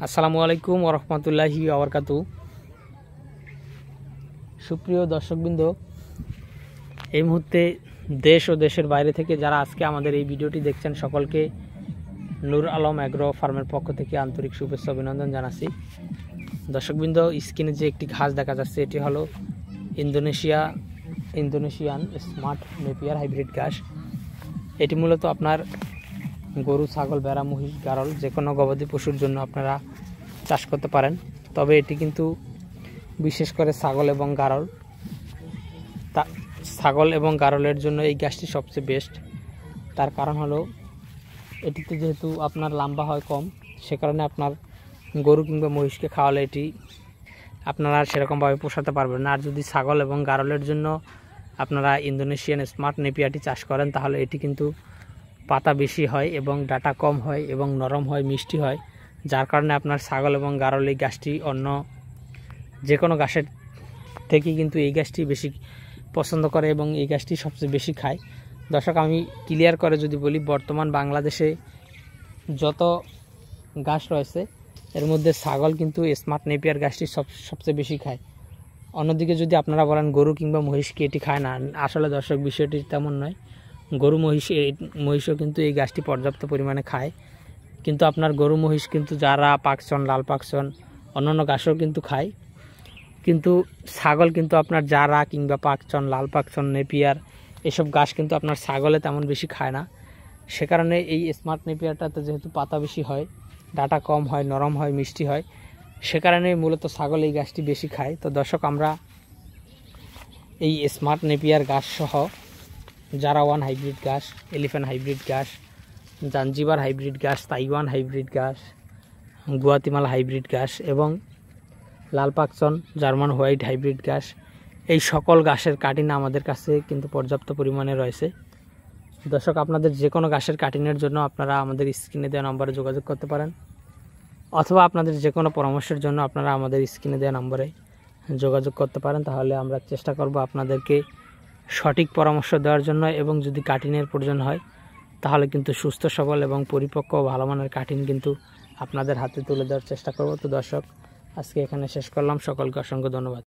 আসসালামু আলাইকুম ওয়া রাহমাতুল্লাহি ওয়া বারাকাতুহু। সুপ্রিয় দর্শকবৃন্দ, এই মুহূর্তে দেশ ও দেশের বাইরে থেকে যারা আজকে আমাদের এই ভিডিওটি দেখছেন সকলকে নূর আলম অ্যাগ্রো ফার্মের পক্ষ থেকে আন্তরিক শুভেচ্ছা অভিনন্দন জানাচ্ছি। দর্শকবৃন্দ, স্ক্রিনে যে একটি ঘাস দেখা যাচ্ছে এটি হলো ইন্দোনেশিয়ান স্মার্ট নেপিয়ার হাইব্রিড ঘাস। এটি মূলত আপনার গরু, ছাগল, ভেড়া, মহিষ, গারল যে কোনো গবাদি পশুর জন্য আপনারা চাষ করতে পারেন। তবে এটি কিন্তু বিশেষ করে ছাগল এবং গারলের জন্য এই ঘাসটি সবচেয়ে বেস্ট। তার কারণ হলো এটিতে যেহেতু আপনার লম্বা হয় কম, সে কারণে আপনার গরু কিংবা মহিষকে খাওয়ালে এটি আপনারা সেরকমভাবে পোষাতে পারবেন না। আর যদি ছাগল এবং গারলের জন্য আপনারা ইন্দোনেশিয়ান স্মার্ট নেপিয়ারটি চাষ করেন তাহলে এটি কিন্তু পাতা বেশি হয় এবং ডাটা কম হয় এবং নরম হয়, মিষ্টি হয়, যার কারণে আপনার ছাগল এবং গারল এই ঘাসটি অন্য যে কোনো ঘাসের থেকে কিন্তু এই ঘাসটি বেশি পছন্দ করে এবং এই ঘাসটি সবচেয়ে বেশি খায়। দর্শক, আমি ক্লিয়ার করে যদি বলি, বর্তমান বাংলাদেশে যত ঘাস রয়েছে এর মধ্যে ছাগল কিন্তু স্মার্ট নেপিয়ার ঘাসটি সবচেয়ে বেশি খায়। অন্যদিকে যদি আপনারা বলেন গরু কিংবা মহিষকে এটি খায় না, আসলে দর্শক বিষয়টি তেমন নয়। গরু মহিষও কিন্তু এই ঘাসটি পর্যাপ্ত পরিমাণে খায়, কিন্তু আপনার গরু মহিষ কিন্তু যারা পাকচন, লাল পাকচন, অন্যান্য ঘাসও কিন্তু খায়, কিন্তু ছাগল কিন্তু আপনার জারা কিংবা পাকচন, লাল পাকচন, নেপিয়ার এসব ঘাস কিন্তু আপনার ছাগলে তেমন বেশি খায় না। সে কারণে এই স্মার্ট নেপিয়ারটাতে যেহেতু পাতা বেশি হয়, ডাটা কম হয়, নরম হয়, মিষ্টি হয়, সে কারণে মূলত ছাগল এই ঘাসটি বেশি খায়। তো দর্শক, আমরা এই স্মার্ট নেপিয়ার ঘাস সহ জারাওয়ান হাইব্রিড ঘাস, এলিফ্যান্ট হাইব্রিড ঘাস, জাঞ্জিবার হাইব্রিড ঘাস, তাইওয়ান হাইব্রিড ঘাস, গুয়াতিমালা হাইব্রিড ঘাস এবং লাল পাকচন, জার্মান হোয়াইট হাইব্রিড ঘাস, এই সকল ঘাসের কাটিং আমাদের কাছে কিন্তু পর্যাপ্ত পরিমাণে রয়েছে। দর্শক, আপনাদের যে কোনো ঘাসের কাটিংয়ের জন্য আপনারা আমাদের স্ক্রিনে দেওয়া নম্বরে যোগাযোগ করতে পারেন, অথবা আপনাদের যে কোনো পরামর্শের জন্য আপনারা আমাদের স্ক্রিনে দেওয়া নম্বরে যোগাযোগ করতে পারেন। তাহলে আমরা চেষ্টা করব আপনাদেরকে সঠিক পরামর্শ দেওয়ার জন্য, এবং যদি কাটিংয়ের প্রয়োজন হয় তাহলে কিন্তু সুস্থ সবল এবং পরিপক্ক ভালো মানের কাটিং কিন্তু আপনাদের হাতে তুলে দেওয়ার চেষ্টা করব। তো দর্শক, আজকে এখানে শেষ করলাম। সকলকে অসংখ্য ধন্যবাদ।